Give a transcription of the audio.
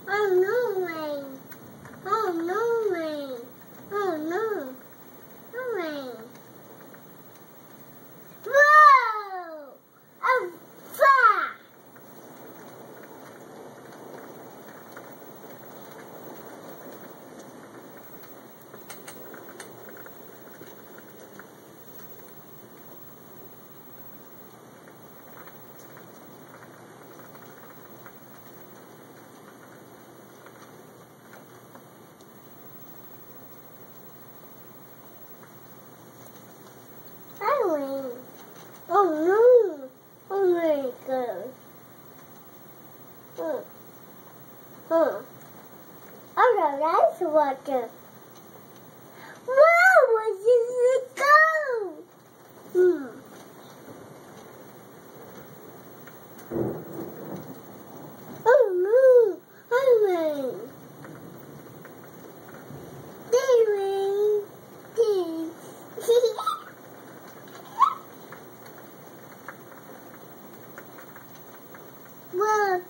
Oh no, rain. Oh no, rain. Oh no. No rain. Whoa! A fire! Rain. Oh no! Oh my God! Oh, that's water. Whoa! Where did it go? Oh no! Oh rain. Rain. Look,